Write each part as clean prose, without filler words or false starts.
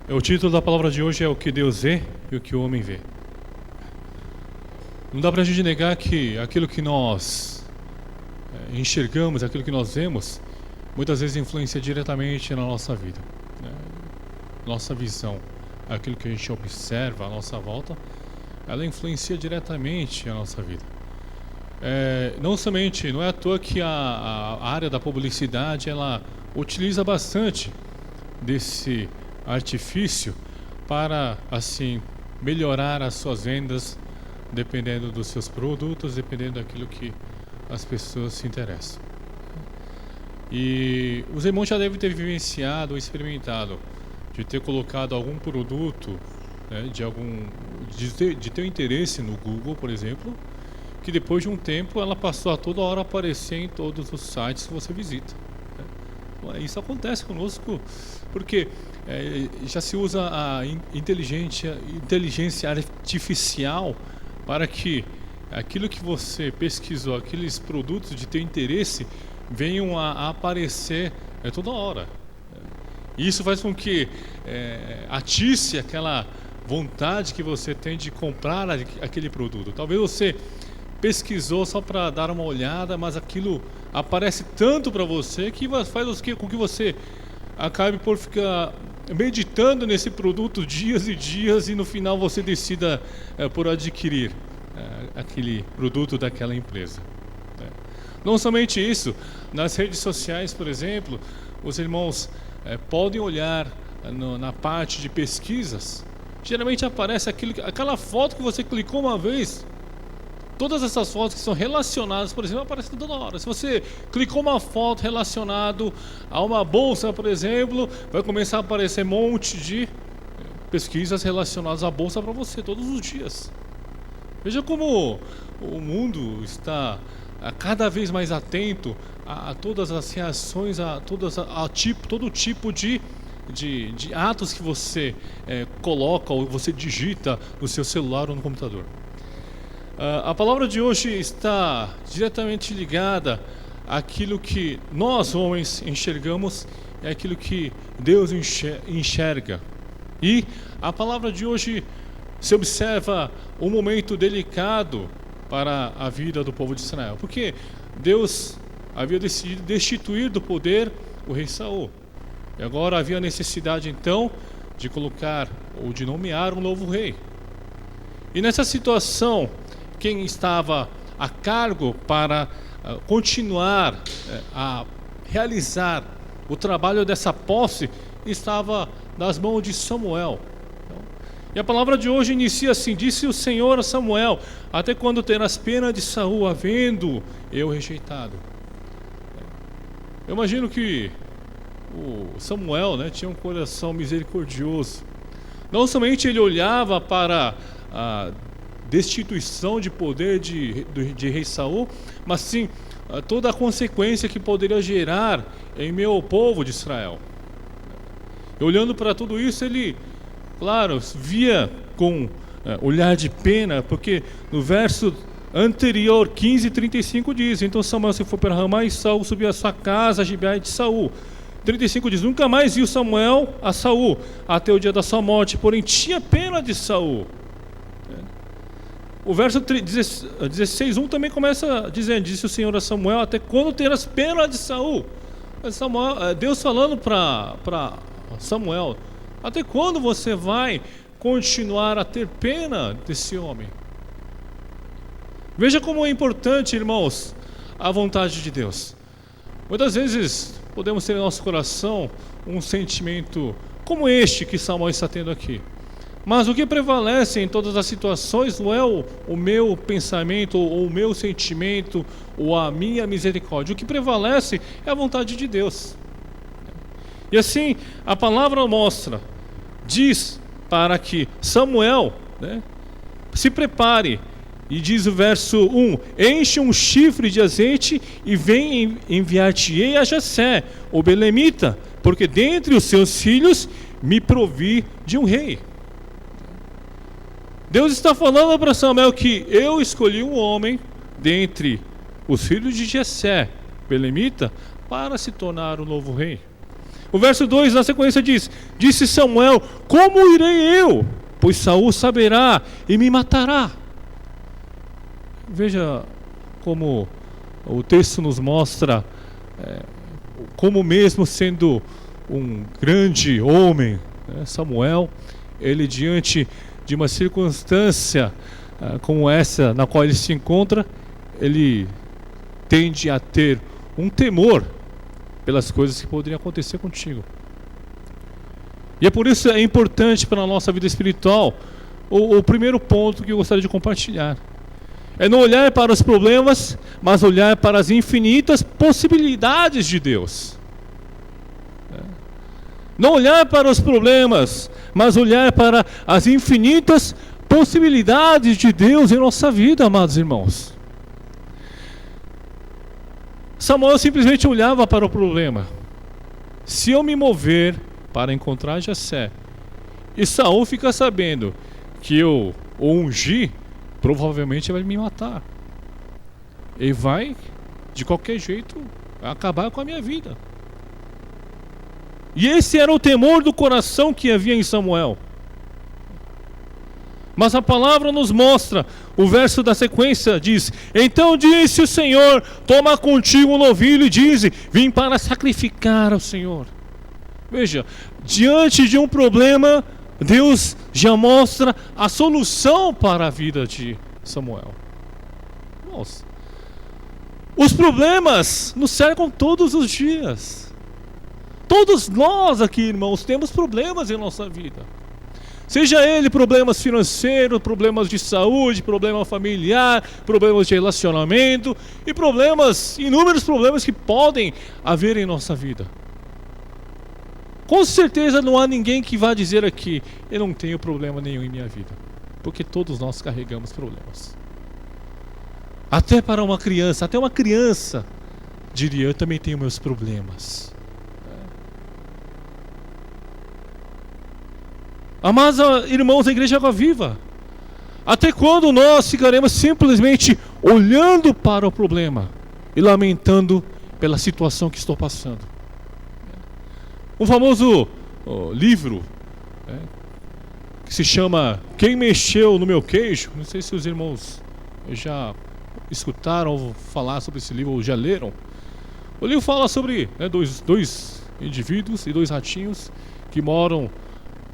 O título da palavra de hoje é o que Deus vê e o que o homem vê. Não dá para a gente negar que aquilo que nós enxergamos, aquilo que nós vemos, muitas vezes influencia diretamente na nossa vida, né? Nossa visão, aquilo que a gente observa à nossa volta, ela influencia diretamente a nossa vida. Não é à toa que a área da publicidade ela utiliza bastante desse artifício para assim melhorar as suas vendas, dependendo dos seus produtos, dependendo daquilo que as pessoas se interessam. E os irmãos já devem ter vivenciado ou experimentado de ter colocado algum produto, né, de ter interesse no Google, por exemplo, que depois de um tempo ela passou a toda hora aparecer em todos os sites que você visita, né? Isso acontece conosco porque já se usa a inteligência artificial para que aquilo que você pesquisou, aqueles produtos de teu interesse venham a aparecer toda hora. E isso faz com que atice aquela vontade que você tem de comprar aquele produto. Talvez você pesquisou só para dar uma olhada, mas aquilo aparece tanto para você que faz com que você acabe por ficar meditando nesse produto dias e dias e no final você decida por adquirir aquele produto daquela empresa. Não somente isso, nas redes sociais, por exemplo, os irmãos podem olhar na parte de pesquisas, geralmente aparece aquela foto que você clicou uma vez. Todas essas fotos que são relacionadas, por exemplo, aparecem toda hora. Se você clicou uma foto relacionada a uma bolsa, por exemplo, vai começar a aparecer um monte de pesquisas relacionadas à bolsa para você todos os dias. Veja como o mundo está cada vez mais atento a todas as reações, todo tipo de atos que você coloca ou você digita no seu celular ou no computador. A palavra de hoje está diretamente ligada àquilo que nós, homens, enxergamos e àquilo que Deus enxerga. E a palavra de hoje se observa um momento delicado para a vida do povo de Israel, porque Deus havia decidido destituir do poder o rei Saul. E agora havia necessidade então de colocar ou de nomear um novo rei. E nessa situação, quem estava a cargo para continuar a realizar o trabalho dessa posse estava nas mãos de Samuel. E a palavra de hoje inicia assim: disse o Senhor a Samuel, até quando terás pena de Saul, havendo eu rejeitado? Eu imagino que o Samuel, né, tinha um coração misericordioso. Não somente ele olhava para a destituição de poder de rei Saul, mas sim toda a consequência que poderia gerar em meu povo de Israel. E olhando para tudo isso, ele, claro, via com olhar de pena, porque no verso anterior, 15:35 diz: então Samuel se foi para Ramá e Saul subiu à sua casa, a Gibeá de Saul. 35 diz: nunca mais viu Samuel a Saul até o dia da sua morte, porém tinha pena de Saul. O verso 16:1 também começa dizendo: disse o Senhor a Samuel, até quando terás pena de Saul? Deus falando para Samuel: até quando você vai continuar a ter pena desse homem? Veja como é importante, irmãos, a vontade de Deus. Muitas vezes podemos ter em nosso coração um sentimento como este que Samuel está tendo aqui. Mas o que prevalece em todas as situações não é o meu pensamento, ou o meu sentimento, ou a minha misericórdia. O que prevalece é a vontade de Deus. E assim, a palavra diz para que Samuel, né, se prepare. E diz o verso 1: enche um chifre de azeite e vem enviar-te-ei a Jessé, o belemita, porque dentre os seus filhos me provi de um rei. Deus está falando para Samuel que eu escolhi um homem dentre os filhos de Jessé, belemita, para se tornar o novo rei. O verso 2 na sequência diz: disse Samuel: como irei eu? Pois Saul saberá e me matará. Veja como o texto nos mostra como mesmo sendo um grande homem, Samuel, ele diante de uma circunstância como essa na qual ele se encontra, ele tende a ter um temor pelas coisas que poderiam acontecer contigo. E é por isso é importante para a nossa vida espiritual o primeiro ponto que eu gostaria de compartilhar. É não olhar para os problemas, mas olhar para as infinitas possibilidades de Deus. Não olhar para os problemas, mas olhar para as infinitas possibilidades de Deus em nossa vida, amados irmãos. Samuel simplesmente olhava para o problema. Se eu me mover para encontrar Jessé, e Saul fica sabendo que eu o ungi, provavelmente vai me matar. Ele vai, de qualquer jeito, acabar com a minha vida. E esse era o temor do coração que havia em Samuel. Mas a palavra nos mostra, o verso da sequência diz: então disse o Senhor, toma contigo um novilho e dize, vim para sacrificar ao Senhor. Veja, diante de um problema, Deus já mostra a solução para a vida de Samuel. Nossa. Os problemas nos cercam todos os dias. Todos nós aqui, irmãos, temos problemas em nossa vida. Seja ele problemas financeiros, problemas de saúde, problema familiar, problemas de relacionamento e inúmeros problemas que podem haver em nossa vida. Com certeza não há ninguém que vá dizer aqui, eu não tenho problema nenhum em minha vida. Porque todos nós carregamos problemas. Até uma criança diria, eu também tenho meus problemas. Amados irmãos da Igreja Água Viva, até quando nós ficaremos simplesmente olhando para o problema e lamentando pela situação que estou passando? Um famoso livro que se chama Quem Mexeu no Meu Queijo, não sei se os irmãos já escutaram ou falar sobre esse livro ou já leram. O livro fala sobre dois indivíduos e dois ratinhos que moram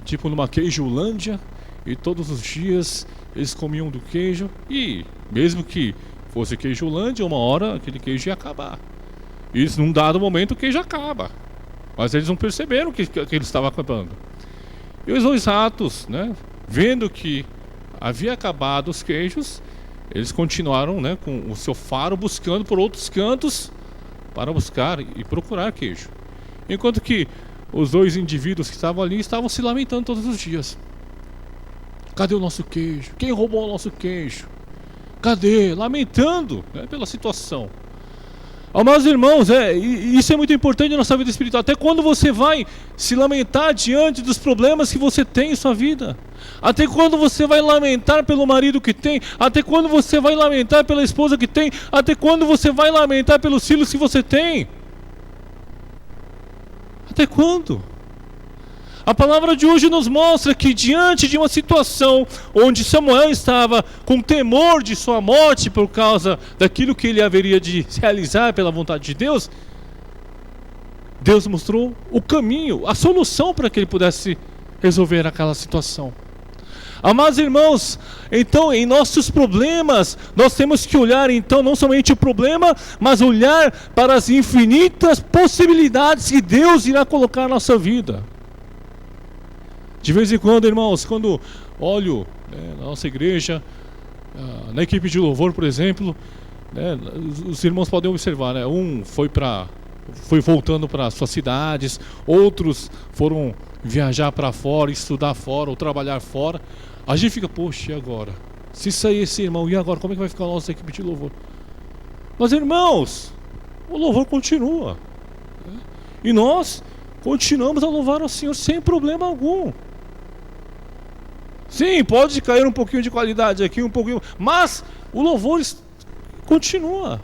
tipo numa queijolândia, e todos os dias eles comiam do queijo, e mesmo que fosse queijolândia, uma hora aquele queijo ia acabar. E num dado momento o queijo acaba, mas eles não perceberam que ele estava acabando. E os dois ratos, vendo que havia acabado os queijos, eles continuaram com o seu faro buscando por outros cantos para buscar e procurar queijo, enquanto que os dois indivíduos que estavam ali estavam se lamentando todos os dias. Cadê o nosso queijo? Quem roubou o nosso queijo? Cadê? Lamentando pela situação. Amados irmãos, isso é muito importante na nossa vida espiritual. Até quando você vai se lamentar diante dos problemas que você tem em sua vida? Até quando você vai lamentar pelo marido que tem? Até quando você vai lamentar pela esposa que tem? Até quando você vai lamentar pelos filhos que você tem? Até quando? A palavra de hoje nos mostra que diante de uma situação onde Samuel estava com temor de sua morte por causa daquilo que ele haveria de realizar pela vontade de Deus, Deus mostrou o caminho, a solução para que ele pudesse resolver aquela situação. Amados irmãos, então em nossos problemas nós temos que olhar então não somente o problema, mas olhar para as infinitas possibilidades que Deus irá colocar na nossa vida. De vez em quando, irmãos, quando olho na nossa igreja, na equipe de louvor, por exemplo, os irmãos podem observar, um foi voltando para suas cidades, outros foram viajar para fora, estudar fora ou trabalhar fora. A gente fica, poxa, e agora? Se sair esse irmão, e agora? Como é que vai ficar a nossa equipe de louvor? Mas irmãos, o louvor continua. E nós continuamos a louvar ao Senhor sem problema algum. Sim, pode cair um pouquinho de qualidade aqui, um pouquinho, mas o louvor continua.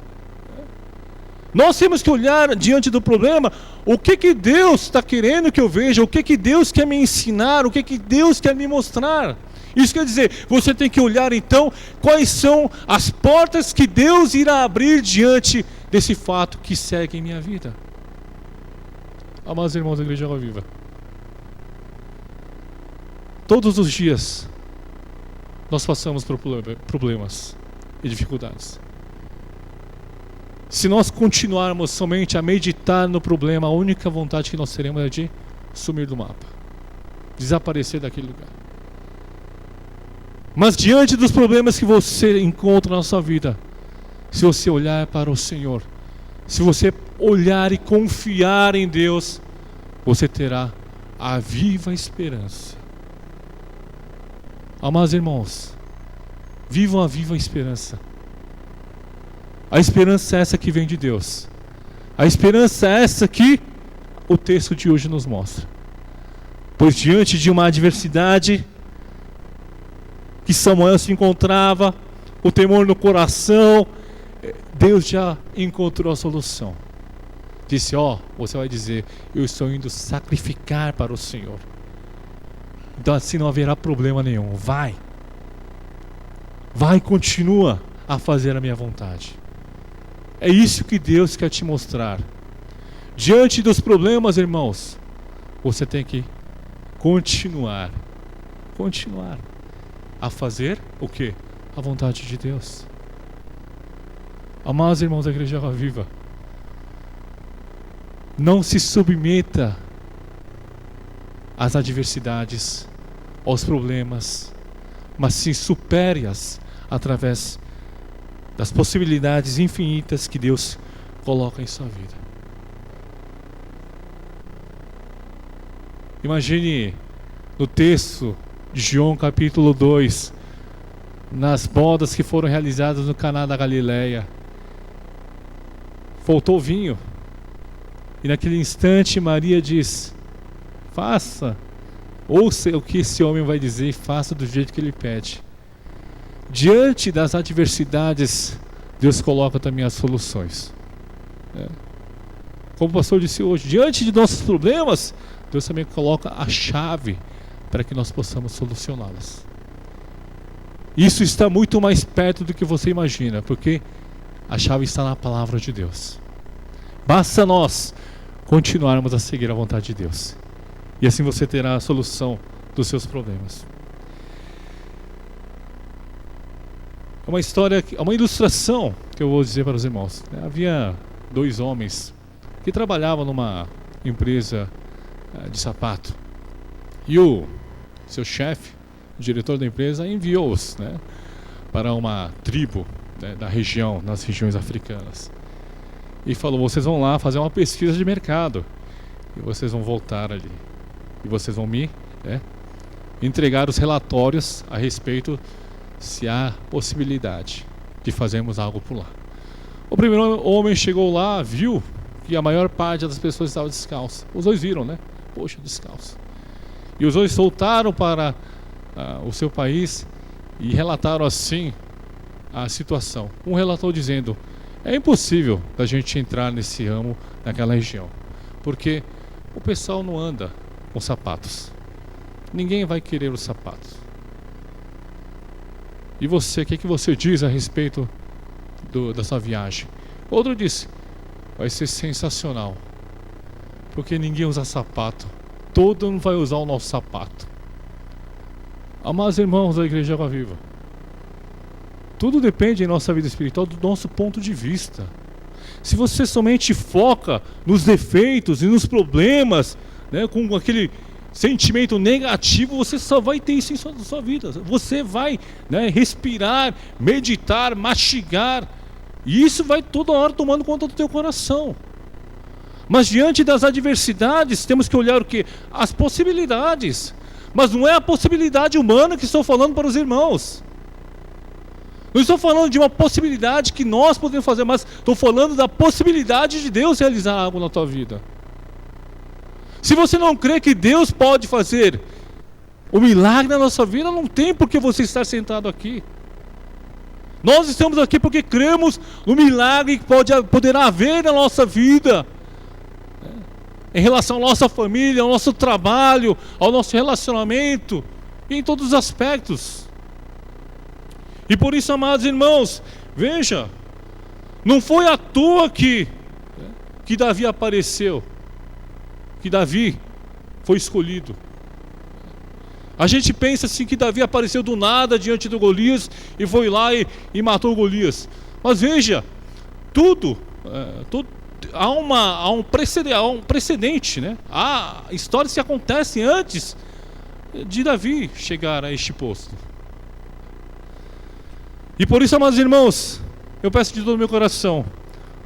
Nós temos que olhar diante do problema, o que Deus está querendo que eu veja, o que Deus quer me ensinar, o que Deus quer me mostrar. Isso quer dizer, você tem que olhar então quais são as portas que Deus irá abrir diante desse fato que segue em minha vida. Amados irmãos da Igreja Água Viva, todos os dias nós passamos por problemas e dificuldades. Se nós continuarmos somente a meditar no problema, a única vontade que nós teremos é de sumir do mapa, desaparecer daquele lugar. Mas diante dos problemas que você encontra na sua vida, se você olhar para o Senhor, se você olhar e confiar em Deus, você terá a viva esperança. Amados irmãos, vivam a viva esperança. A esperança é essa que vem de Deus. A esperança é essa que o texto de hoje nos mostra. Pois diante de uma adversidade que Samuel se encontrava, o temor no coração, Deus já encontrou a solução. Disse, você vai dizer, eu estou indo sacrificar para o Senhor. Então assim não haverá problema nenhum. Vai, continua a fazer a minha vontade. É isso que Deus quer te mostrar. Diante dos problemas, irmãos, você tem que continuar a fazer o quê? A vontade de Deus. Amados irmãos da Igreja Água Viva, não se submeta às adversidades, aos problemas, mas sim supere-as através das possibilidades infinitas que Deus coloca em sua vida. Imagine no texto de João capítulo 2, nas bodas que foram realizadas no Caná da Galileia, faltou vinho, e naquele instante Maria diz, faça, ouça o que esse homem vai dizer e faça do jeito que ele pede. Diante das adversidades, Deus coloca também as soluções. Como o pastor disse hoje, diante de nossos problemas, Deus também coloca a chave para que nós possamos solucioná-las. Isso está muito mais perto do que você imagina, porque a chave está na palavra de Deus. Basta nós continuarmos a seguir a vontade de Deus, e assim você terá a solução dos seus problemas. Uma história, uma ilustração que eu vou dizer para os irmãos. Havia 2 homens que trabalhavam numa empresa de sapato, e o seu chefe, o diretor da empresa, enviou-os para uma tribo da região, nas regiões africanas, e falou, vocês vão lá fazer uma pesquisa de mercado, e vocês vão voltar ali, e vocês vão me entregar os relatórios a respeito se há possibilidade de fazermos algo por lá. O primeiro homem chegou lá, viu que a maior parte das pessoas estava descalça. Os 2 viram, Poxa, descalço. E os 2 voltaram para o seu país e relataram assim a situação. Um relatou dizendo, é impossível a gente entrar nesse ramo naquela região, porque o pessoal não anda com sapatos. Ninguém vai querer os sapatos. E você, o que você diz a respeito da sua viagem? Outro disse, vai ser sensacional, porque ninguém usa sapato. Todo mundo vai usar o nosso sapato. Amados irmãos da Igreja Água Viva, tudo depende em nossa vida espiritual do nosso ponto de vista. Se você somente foca nos defeitos e nos problemas, com aquele sentimento negativo, você só vai ter isso em sua vida. Você vai respirar, meditar, mastigar, e isso vai toda hora tomando conta do teu coração. Mas diante das adversidades, temos que olhar o quê? As possibilidades. Mas não é a possibilidade humana que estou falando para os irmãos. Não estou falando de uma possibilidade que nós podemos fazer, mas estou falando da possibilidade de Deus realizar algo na tua vida. Se você não crê que Deus pode fazer o milagre na nossa vida, não tem por que você estar sentado aqui. Nós estamos aqui porque cremos no milagre que poderá haver na nossa vida. em relação à nossa família, ao nosso trabalho, ao nosso relacionamento, e em todos os aspectos. E por isso, amados irmãos, veja, não foi à toa que Davi apareceu, que Davi foi escolhido. A gente pensa assim que Davi apareceu do nada diante do Golias e foi lá e matou o Golias. Mas veja, há um precedente, né? Há histórias que acontecem antes de Davi chegar a este posto. E por isso, amados irmãos, eu peço de todo o meu coração,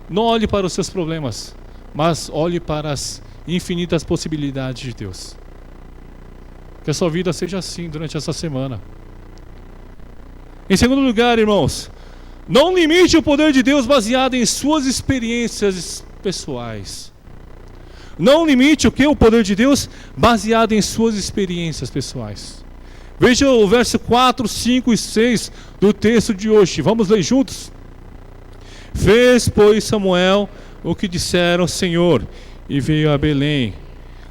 não olhe para os seus problemas, mas olhe para as infinitas possibilidades de Deus. Que a sua vida seja assim durante essa semana. Em segundo lugar, irmãos, não limite o poder de Deus baseado em suas experiências pessoais. Não limite o poder de Deus baseado em suas experiências pessoais. Veja o verso 4, 5 e 6 do texto de hoje. Vamos ler juntos? Fez, pois, Samuel o que disseram o Senhor, e veio a Belém.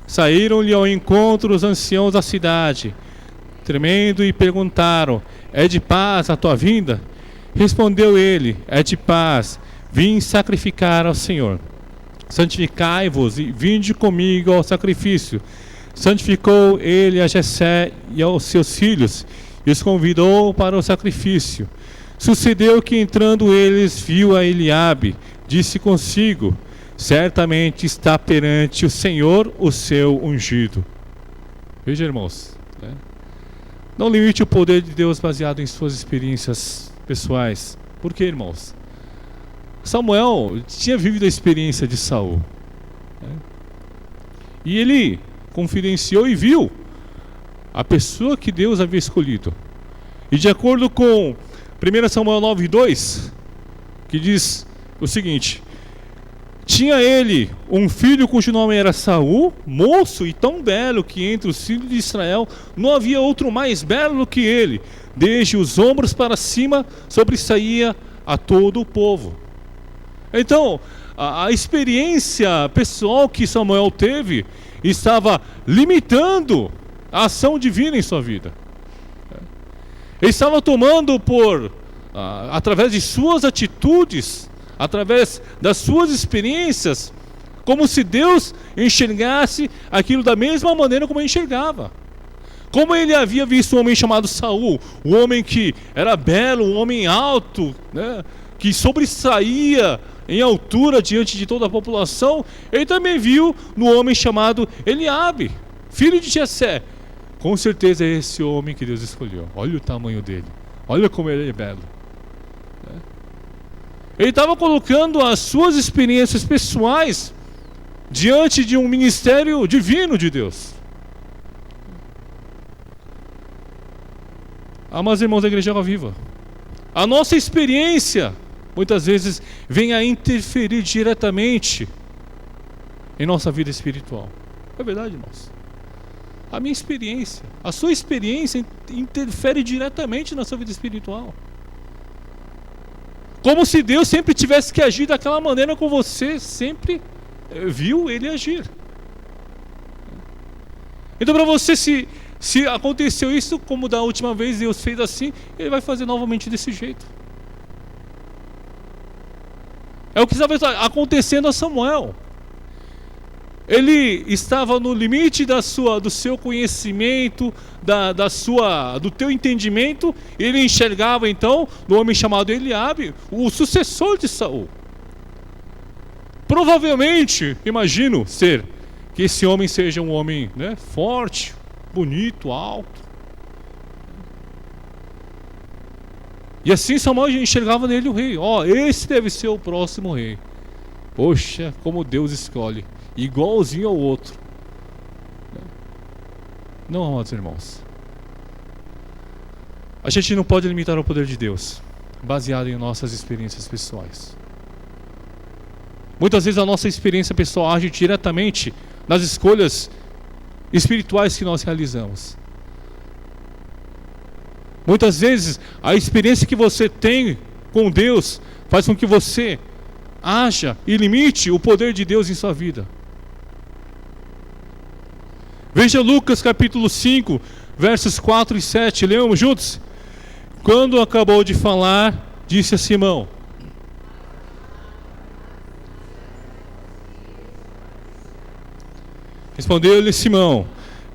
Saíram-lhe ao encontro os anciãos da cidade, tremendo, e perguntaram: é de paz a tua vinda? Respondeu ele: é de paz, vim sacrificar ao Senhor. Santificai-vos e vinde comigo ao sacrifício. Santificou ele a Jessé e aos seus filhos, e os convidou para o sacrifício. Sucedeu que, entrando eles, viu a Eliabe, disse consigo: certamente está perante o Senhor o seu ungido. Veja, irmãos, né? Não limite o poder de Deus baseado em suas experiências pessoais. Por quê, irmãos? Samuel tinha vivido a experiência de Saul, né? E ele confidenciou e viu a pessoa que Deus havia escolhido. E de acordo com 1 Samuel 9:2, que diz o seguinte: tinha ele um filho cujo nome era Saul, moço e tão belo que entre os filhos de Israel não havia outro mais belo do que ele. Desde os ombros para cima sobressaía a todo o povo. Então, a experiência pessoal que Samuel teve estava limitando a ação divina em sua vida. Ele estava tomando através de suas atitudes, através das suas experiências, como se Deus enxergasse aquilo da mesma maneira como ele enxergava. Como ele havia visto um homem chamado Saul, um homem que era belo, um homem alto, né, que sobressaía em altura diante de toda a população, ele também viu no homem chamado Eliabe, filho de Jessé. Com certeza é esse homem que Deus escolheu. Olha o tamanho dele, olha como ele é belo. Ele estava colocando as suas experiências pessoais diante de um ministério divino de Deus. Amados irmãos da Igreja Água Viva, a nossa experiência muitas vezes vem a interferir diretamente em nossa vida espiritual. É verdade, irmãos. A minha experiência, a sua experiência interfere diretamente na sua vida espiritual. Como se Deus sempre tivesse que agir daquela maneira como você sempre viu Ele agir. Então, para você, se aconteceu isso, como da última vez Deus fez assim, Ele vai fazer novamente desse jeito. É o que estava acontecendo a Samuel. Ele estava no limite do seu conhecimento, do teu entendimento. Ele enxergava então no homem chamado Eliabe o sucessor de Saul. Provavelmente, imagino que esse homem seja um homem, né, forte, bonito, alto. E assim Samuel enxergava nele o rei. Esse deve ser o próximo rei. Poxa, como Deus escolhe, igualzinho ao outro. Não, amados irmãos, a gente não pode limitar o poder de Deus baseado em nossas experiências pessoais. Muitas vezes a nossa experiência pessoal age diretamente nas escolhas espirituais que nós realizamos. Muitas vezes a experiência que você tem com Deus faz com que você haja e limite o poder de Deus em sua vida. Veja Lucas capítulo 5, versos 4 e 7. Leamos juntos? Quando acabou de falar, disse a Simão: respondeu-lhe Simão: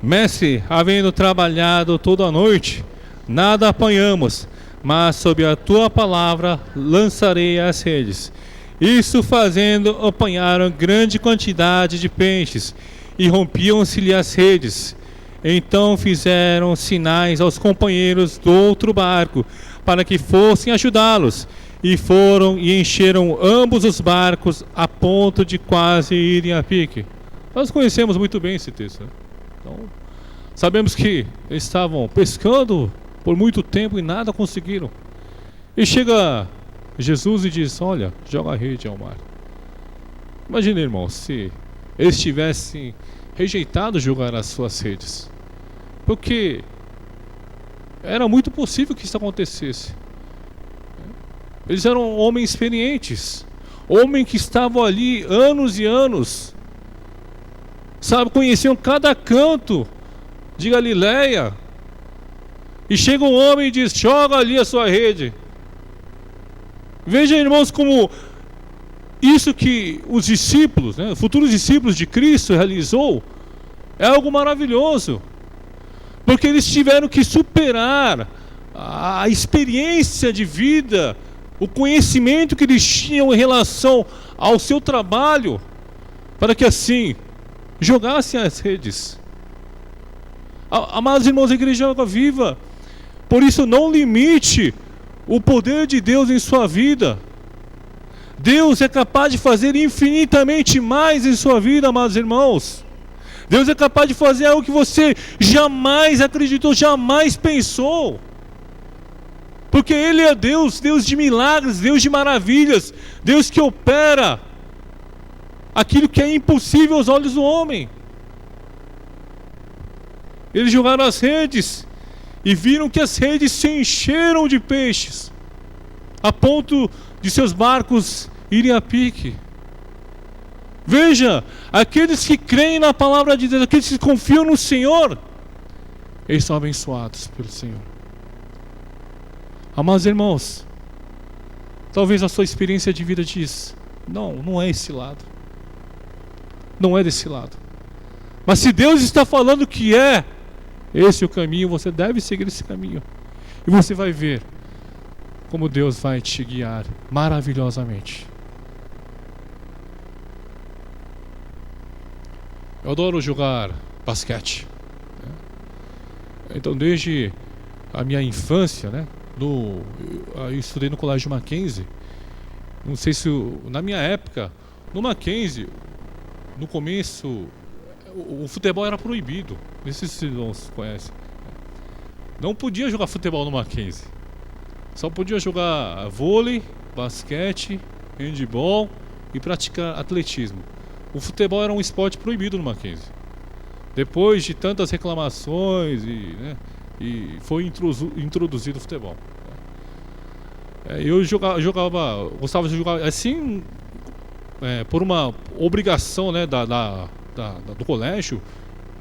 Mestre, havendo trabalhado toda a noite, nada apanhamos, mas sob a tua palavra lançarei as redes. Isso fazendo, apanharam grande quantidade de peixes, e rompiam-se-lhe as redes. Então fizeram sinais aos companheiros do outro barco, para que fossem ajudá-los. E foram e encheram ambos os barcos, a ponto de quase irem a pique. Nós conhecemos muito bem esse texto, né? Então, sabemos que eles estavam pescando por muito tempo e nada conseguiram. E chega Jesus e diz: olha, joga a rede ao mar. Imagina, irmão, se eles tivessem rejeitado jogar as suas redes, porque era muito possível que isso acontecesse. Eles eram homens experientes, homens que estavam ali anos e anos, sabe, conheciam cada canto de Galileia. E chega um homem e diz: joga ali a sua rede. Veja, irmãos, como isso que os discípulos, né, futuros discípulos de Cristo realizou, é algo maravilhoso, porque eles tiveram que superar a experiência de vida, o conhecimento que eles tinham em relação ao seu trabalho, para que assim jogassem as redes. Amados irmãos, a igreja é água viva, por isso não limite o poder de Deus em sua vida. Deus é capaz de fazer infinitamente mais em sua vida, amados irmãos. Deus é capaz de fazer algo que você jamais acreditou, jamais pensou. Porque Ele é Deus, Deus de milagres, Deus de maravilhas, Deus que opera aquilo que é impossível aos olhos do homem. Eles jogaram as redes e viram que as redes se encheram de peixes, a ponto de seus barcos irem a pique. Veja, aqueles que creem na palavra de Deus, aqueles que confiam no Senhor, eles são abençoados pelo Senhor. Amados irmãos, talvez a sua experiência de vida diz: não é esse lado, não é desse lado. Mas se Deus está falando que é esse o caminho, você deve seguir esse caminho, e você vai ver como Deus vai te guiar maravilhosamente. Eu adoro jogar basquete, né? Então desde a minha infância, né, eu estudei no Colégio Mackenzie. Não sei se na minha época, no Mackenzie, no começo, o futebol era proibido. Não sei se vocês não conhecem. Não podia jogar futebol no Mackenzie. Só podia jogar vôlei, basquete, handebol e praticar atletismo. O futebol era um esporte proibido no Mackenzie. Depois de tantas reclamações e foi introduzido o futebol. Eu gostava de jogar assim, por uma obrigação, né, do colégio.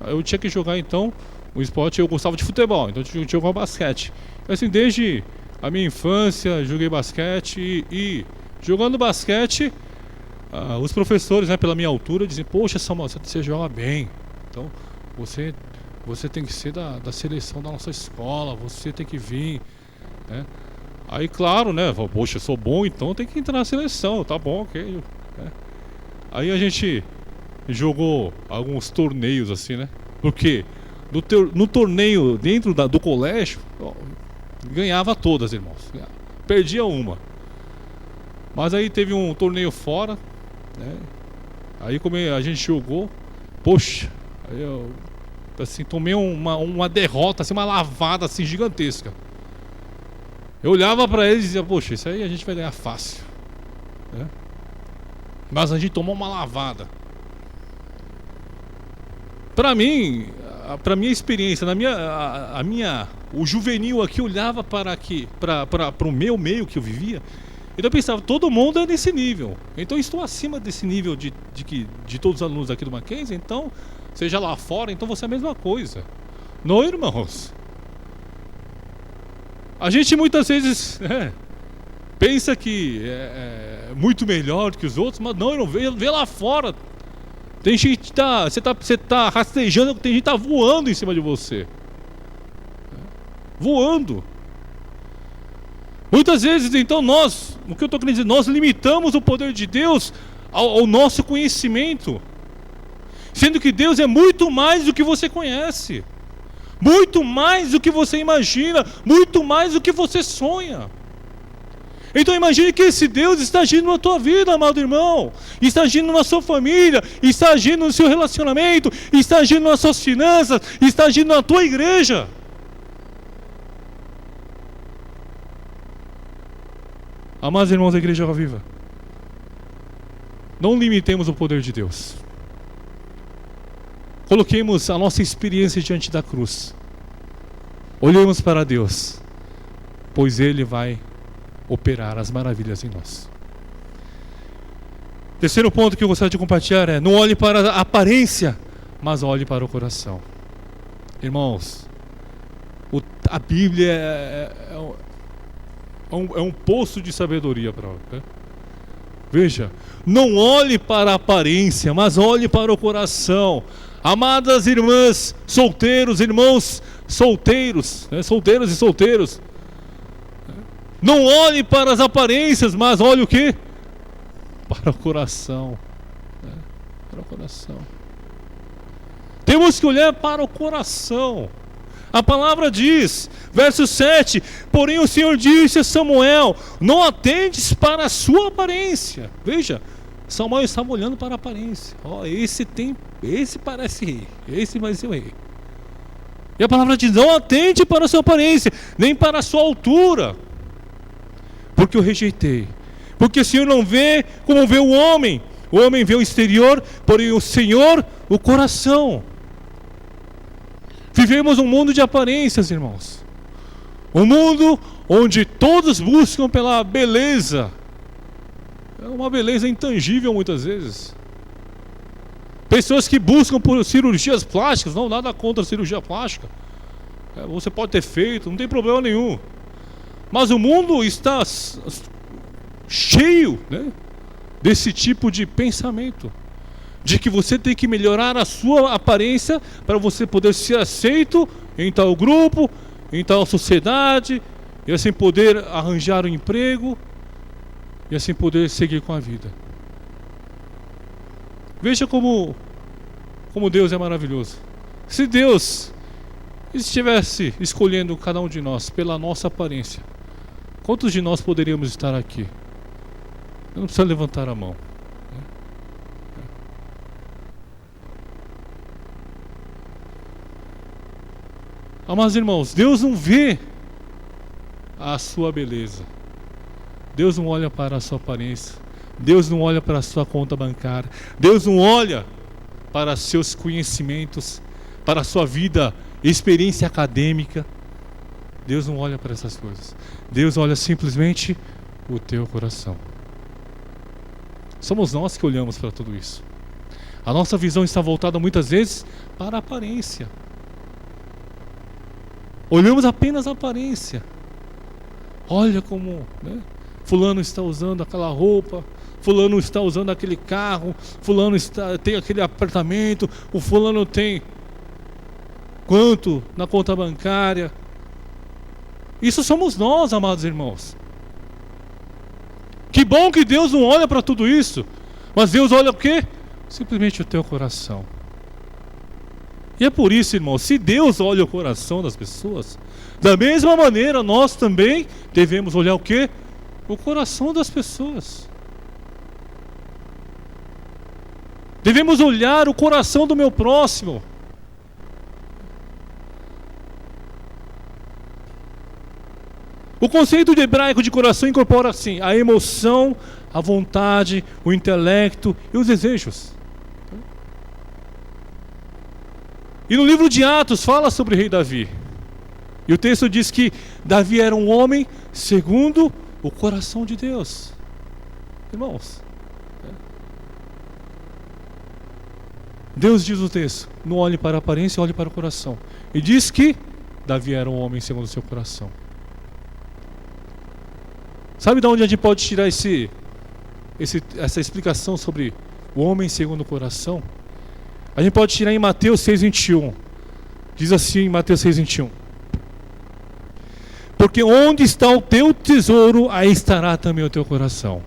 Eu tinha que jogar então o esporte. Eu gostava de futebol, então eu tinha que jogar basquete. Assim, desde a minha infância joguei basquete e jogando basquete, os professores, né, pela minha altura, diziam: poxa, Samuel, você joga bem, então você tem que ser da seleção da nossa escola, você tem que vir, né? Aí claro, né, poxa, eu sou bom, então tem que entrar na seleção, tá bom, ok, né? Aí a gente jogou alguns torneios assim, né? Porque no torneio dentro do colégio, ganhava todas, irmãos, perdia uma. Mas aí teve um torneio fora, né? Aí como a gente jogou, poxa, aí eu assim, tomei uma derrota, assim, uma lavada assim, gigantesca. Eu olhava pra eles e dizia: poxa, isso aí a gente vai ganhar fácil, né? Mas a gente tomou uma lavada. Pra mim, minha experiência, o juvenil aqui olhava para o meu meio que eu vivia. Então eu pensava: todo mundo é nesse nível, então eu estou acima desse nível de todos os alunos aqui do Mackenzie, então seja lá fora, então você é a mesma coisa. Não, irmãos. A gente muitas vezes pensa que é muito melhor que os outros, mas não, irmão, vê lá fora. Tem gente que você tá rastejando, tem gente que tá voando em cima de você. Voando. Muitas vezes, então, o que eu estou querendo dizer, nós limitamos o poder de Deus ao nosso conhecimento, sendo que Deus é muito mais do que você conhece, muito mais do que você imagina, muito mais do que você sonha. Então imagine que esse Deus está agindo na tua vida, amado irmão, está agindo na sua família, está agindo no seu relacionamento, está agindo nas suas finanças, está agindo na tua igreja. Amados irmãos da Igreja Viva, não limitemos o poder de Deus. Coloquemos a nossa experiência diante da cruz. Olhemos para Deus, pois Ele vai operar as maravilhas em nós. Terceiro ponto que eu gostaria de compartilhar é: não olhe para a aparência, mas olhe para o coração. Irmãos, a Bíblia é um poço de sabedoria para nós. Veja, não olhe para a aparência, mas olhe para o coração. Amadas irmãs solteiros, irmãos solteiros, solteiras e solteiros, não olhe para as aparências, mas olhe o quê? Para o coração. Para o coração. Temos que olhar para o coração. A palavra diz, verso 7: porém o Senhor disse a Samuel: não atendes para a sua aparência. Veja, Samuel estava olhando para a aparência. Esse parece rei, esse vai ser o rei. E a palavra diz: não atende para a sua aparência, nem para a sua altura, porque eu rejeitei. Porque o Senhor não vê como vê o homem vê o exterior, porém o Senhor o coração. Vivemos um mundo de aparências, irmãos. Um mundo onde todos buscam pela beleza. É uma beleza intangível muitas vezes. Pessoas que buscam por cirurgias plásticas, não nada contra a cirurgia plástica. Você pode ter feito, não tem problema nenhum. Mas o mundo está cheio, desse tipo de pensamento, de que você tem que melhorar a sua aparência para você poder ser aceito em tal grupo, em tal sociedade, e assim poder arranjar um emprego, e assim poder seguir com a vida. Veja como Deus é maravilhoso. Se Deus estivesse escolhendo cada um de nós pela nossa aparência, quantos de nós poderíamos estar aqui? Eu não precisa levantar a mão. Amados irmãos, Deus não vê a sua beleza. Deus não olha para a sua aparência. Deus não olha para a sua conta bancária. Deus não olha para seus conhecimentos, para a sua vida, experiência acadêmica. Deus não olha para essas coisas. Deus olha simplesmente o teu coração. Somos nós que olhamos para tudo isso. A nossa visão está voltada muitas vezes para a aparência. Olhamos apenas a aparência. Olha como fulano está usando aquela roupa, fulano está usando aquele carro, fulano tem aquele apartamento, o fulano tem quanto na conta bancária. Isso somos nós, amados irmãos. Que bom que Deus não olha para tudo isso, mas Deus olha o quê? Simplesmente o teu coração. E é por isso, irmão, se Deus olha o coração das pessoas, da mesma maneira nós também devemos olhar o quê? O coração das pessoas. Devemos olhar o coração do meu próximo. O conceito de hebraico de coração incorpora assim a emoção, a vontade, o intelecto e os desejos. E no livro de Atos fala sobre o rei Davi. E o texto diz que Davi era um homem segundo o coração de Deus. Irmãos, Deus diz no texto: não olhe para a aparência, olhe para o coração. E diz que Davi era um homem segundo o seu coração. Sabe de onde a gente pode tirar essa explicação sobre o homem segundo o coração? A gente pode tirar em Mateus 6:21. Diz assim em Mateus 6:21. Porque onde está o teu tesouro, aí estará também o teu coração.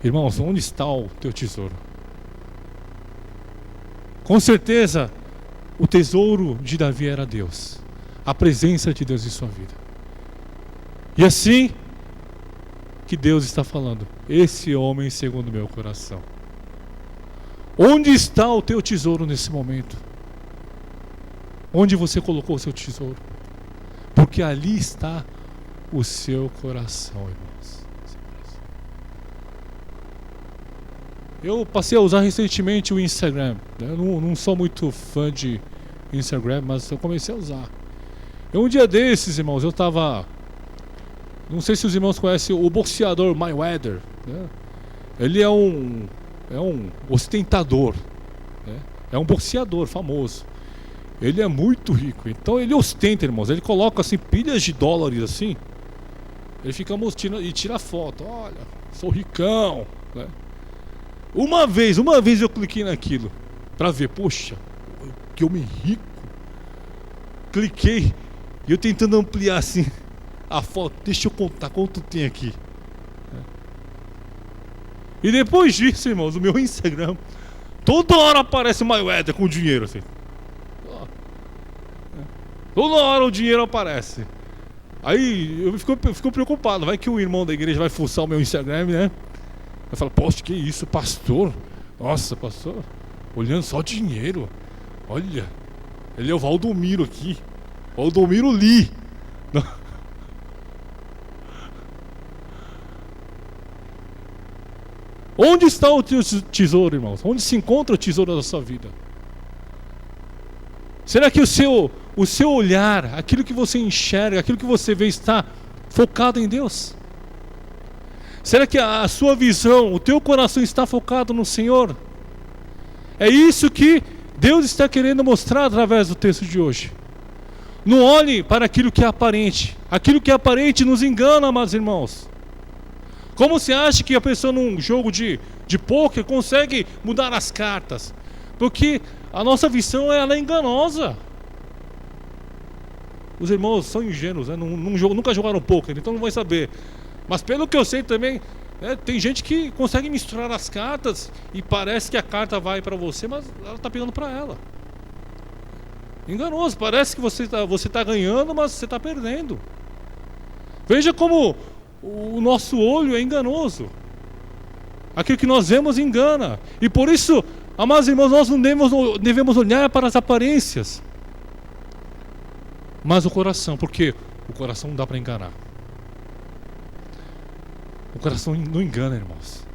Irmãos, onde está o teu tesouro? Com certeza, o tesouro de Davi era Deus. A presença de Deus em sua vida. E assim que Deus está falando, esse homem segundo o meu coração. Onde está o teu tesouro nesse momento? Onde você colocou o seu tesouro? Porque ali está o seu coração, irmãos. Eu passei a usar recentemente o Instagram. Eu não sou muito fã de Instagram, mas eu comecei a usar. Um dia desses, irmãos, eu estava... Não sei se os irmãos conhecem o boxeador Mayweather, né? Ele é um ostentador, né? É um boxeador famoso. Ele é muito rico, então ele ostenta, irmãos. Ele coloca assim pilhas de dólares assim. Ele fica mostrando e tira foto. Olha, sou ricão, né? Uma vez eu cliquei naquilo para ver, poxa, que homem rico. Cliquei e eu tentando ampliar assim a foto. Deixa eu contar quanto tem aqui. E depois disso, irmãos, o meu Instagram toda hora aparece uma Mayweather com dinheiro assim. Toda hora o dinheiro aparece. Aí eu fico preocupado. Vai que o irmão da igreja vai fuçar o meu Instagram, né? Vai falar, poxa, que isso, pastor? Nossa, pastor, olhando só dinheiro. Olha, ele é o Valdomiro aqui. Valdomiro Lee. Onde está o teu tesouro, irmãos? Onde se encontra o tesouro da sua vida? Será que o seu olhar, aquilo que você enxerga, aquilo que você vê está focado em Deus? Será que a sua visão, o teu coração está focado no Senhor? É isso que Deus está querendo mostrar através do texto de hoje. Não olhe para aquilo que é aparente. Aquilo que é aparente nos engana, amados irmãos. Como você acha que a pessoa num jogo de pôquer consegue mudar as cartas? Porque a nossa visão ela é enganosa. Os irmãos são ingênuos, né? Nunca jogaram pôquer, então não vai saber. Mas pelo que eu sei também, né, tem gente que consegue misturar as cartas e parece que a carta vai para você, mas ela está pegando para ela. Enganoso, parece que você tá ganhando, mas você está perdendo. Veja como o nosso olho é enganoso. Aquilo que nós vemos engana. E por isso, amados irmãos, nós não devemos olhar para as aparências, mas o coração, porque o coração não dá para enganar. O coração não engana, irmãos.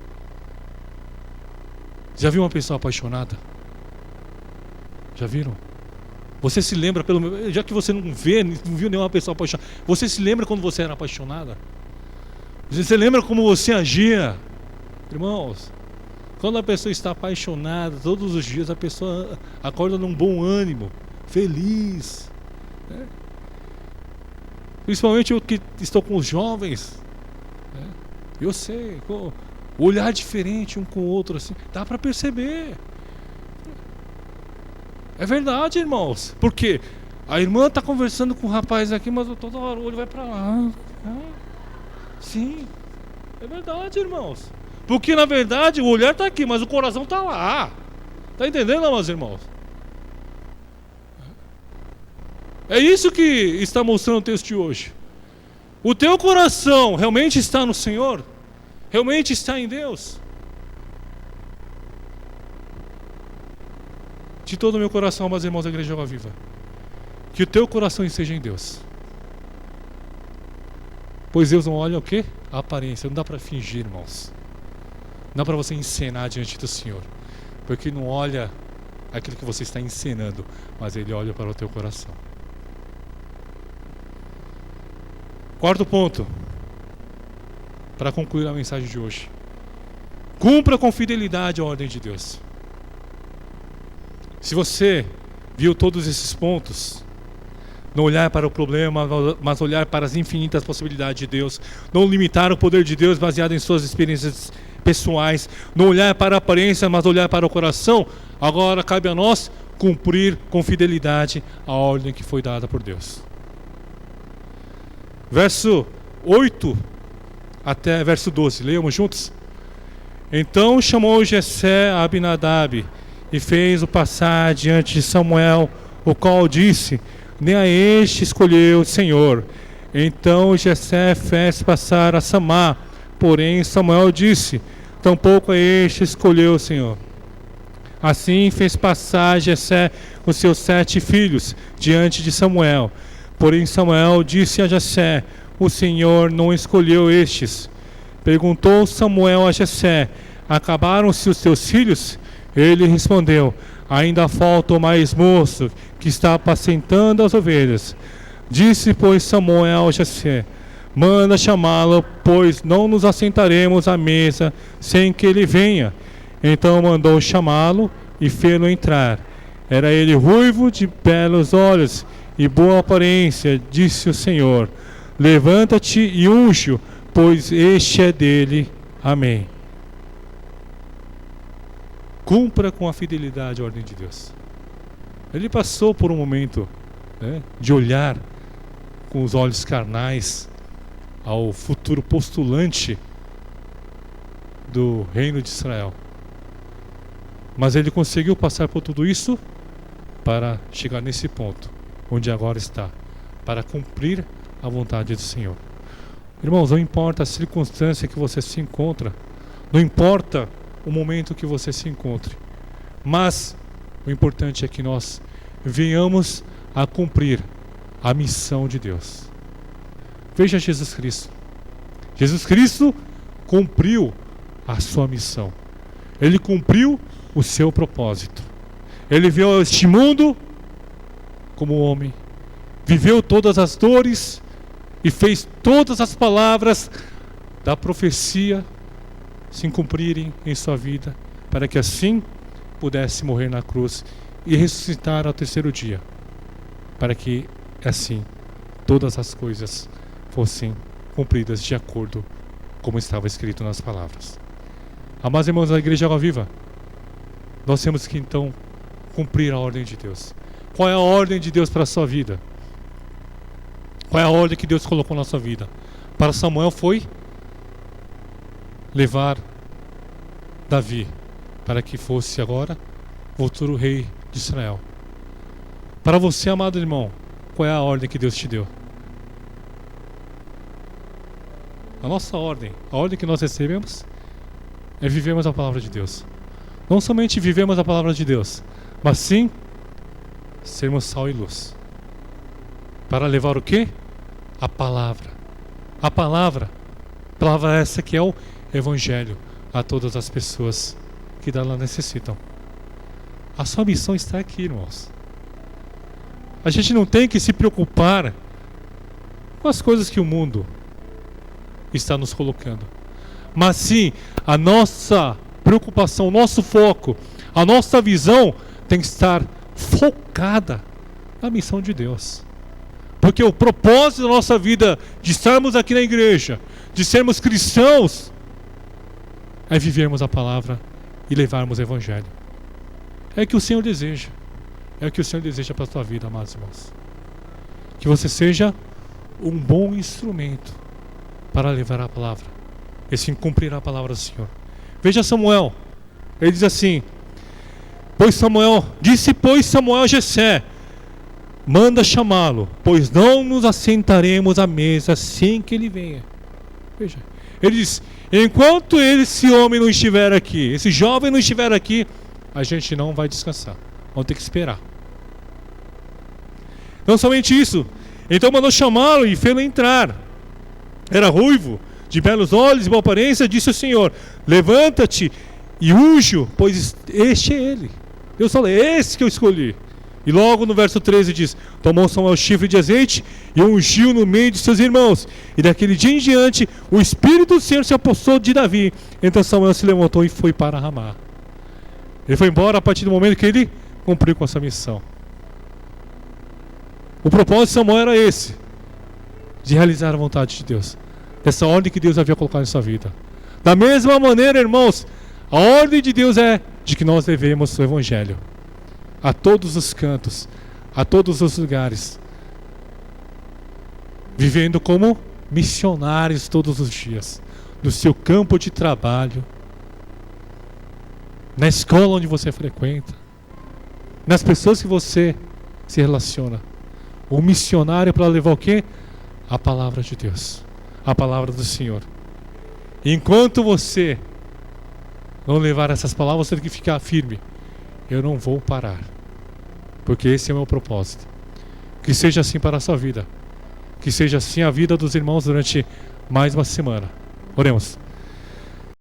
Já viu uma pessoa apaixonada? Já viram? Você se lembra, já que você não viu nenhuma pessoa apaixonada, você se lembra quando você era apaixonada? Você lembra como você agia? Irmãos, quando a pessoa está apaixonada, todos os dias a pessoa acorda num bom ânimo, feliz, né? Principalmente eu que estou com os jovens, né? Eu sei, o olhar diferente um com o outro assim, dá para perceber. É verdade, irmãos. Porque a irmã está conversando com o rapaz aqui, mas toda hora o olho vai para lá. Sim, é verdade, irmãos. Porque na verdade o olhar está aqui, mas o coração está lá. Está entendendo, meus irmãos? É isso que está mostrando o texto de hoje. O teu coração realmente está no Senhor? Realmente está em Deus? De todo o meu coração, meus irmãos da Igreja Água Viva, que o teu coração esteja em Deus. Pois Deus não olha o quê? A aparência. Não dá para fingir, irmãos. Não dá para você encenar diante do Senhor. Porque Ele não olha aquilo que você está encenando, mas Ele olha para o teu coração. Quarto ponto, para concluir a mensagem de hoje. Cumpra com fidelidade a ordem de Deus. Se você viu todos esses pontos, não olhar para o problema, mas olhar para as infinitas possibilidades de Deus, não limitar o poder de Deus baseado em suas experiências pessoais, não olhar para a aparência, mas olhar para o coração, agora cabe a nós cumprir com fidelidade a ordem que foi dada por Deus. Verso 8 até verso 12, leiamos juntos. Então chamou Jessé a Abinadab e fez-o passar diante de Samuel, o qual disse: nem a este escolheu o Senhor. Então Jessé fez passar a Samá, porém Samuel disse: tampouco a este escolheu o Senhor. Assim fez passar Jessé os seus 7 filhos diante de Samuel. Porém Samuel disse a Jessé: o Senhor não escolheu estes. Perguntou Samuel a Jessé: acabaram-se os teus filhos? Ele respondeu: ainda falta o mais moço, que está apacentando as ovelhas. Disse, pois, Samuel a Jessé: manda chamá-lo, pois não nos assentaremos à mesa sem que ele venha. Então mandou chamá-lo e fê-lo entrar. Era ele ruivo, de belos olhos e boa aparência. Disse o Senhor: levanta-te e unge-o, pois este é dele. Amém. Cumpra com a fidelidade a ordem de Deus. Ele passou por um momento, de olhar com os olhos carnais ao futuro postulante do reino de Israel. Mas ele conseguiu passar por tudo isso para chegar nesse ponto, onde agora está, para cumprir a vontade do Senhor. Irmãos, não importa a circunstância que você se encontra, não importa o momento que você se encontre, mas o importante é que nós venhamos a cumprir a missão de Deus. Veja Jesus Cristo. Jesus Cristo cumpriu a sua missão. Ele cumpriu o seu propósito. Ele veio a este mundo como homem, viveu todas as dores e fez todas as palavras da profecia se cumprirem em sua vida, para que assim pudesse morrer na cruz e ressuscitar ao terceiro dia, para que assim todas as coisas fossem cumpridas de acordo como estava escrito nas palavras. Amados irmãos da Igreja Água Viva, nós temos que então cumprir a ordem de Deus. Qual é a ordem de Deus para a sua vida? Qual é a ordem que Deus colocou na sua vida? Para Samuel foi levar Davi para que fosse agora o futuro rei de Israel. Para você, amado irmão, qual é a ordem que Deus te deu? A nossa ordem, a ordem que nós recebemos é vivermos a palavra de Deus. Não somente vivemos a palavra de Deus, mas sim sermos sal e luz. Para levar o quê? A palavra. A palavra essa que é o Evangelho a todas as pessoas que dela necessitam. A sua missão está aqui, irmãos. A gente não tem que se preocupar com as coisas que o mundo está nos colocando, mas sim a nossa preocupação, o nosso foco, a nossa visão tem que estar focada na missão de Deus. Porque o propósito da nossa vida, de estarmos aqui na igreja, de sermos cristãos, é vivermos a palavra e levarmos o Evangelho. É o que o Senhor deseja. É o que o Senhor deseja para a tua vida, amados irmãos. Que você seja um bom instrumento para levar a palavra, e assim cumprir a palavra do Senhor. Veja Samuel. Ele diz assim: disse Samuel a Jessé: manda chamá-lo, pois não nos assentaremos à mesa sem que ele venha. Veja, ele diz: enquanto esse homem não estiver aqui, esse jovem não estiver aqui, a gente não vai descansar. Vamos ter que esperar. Não somente isso, então mandou chamá-lo e fê-lo entrar. Era ruivo, de belos olhos e boa aparência. Disse o Senhor: levanta-te e unge-o, pois este é ele. Deus falou: é esse que eu escolhi. E logo no verso 13 diz: tomou Samuel o chifre de azeite e ungiu no meio de seus irmãos. E daquele dia em diante o Espírito do Senhor se apossou de Davi. Então Samuel se levantou e foi para Ramá. Ele foi embora a partir do momento que ele cumprir com essa missão. O propósito de Samuel era esse, de realizar a vontade de Deus, dessa ordem que Deus havia colocado em sua vida. Da mesma maneira, irmãos, a ordem de Deus é de que nós devemos o Evangelho a todos os cantos, a todos os lugares, vivendo como missionários todos os dias, no seu campo de trabalho, na escola onde você frequenta, nas pessoas que você se relaciona. O missionário para levar o quê? A palavra de Deus, a palavra do Senhor. Enquanto você não levar essas palavras, você tem que ficar firme. Eu não vou parar, porque esse é o meu propósito. Que seja assim para a sua vida, que seja assim a vida dos irmãos durante mais uma semana. Oremos.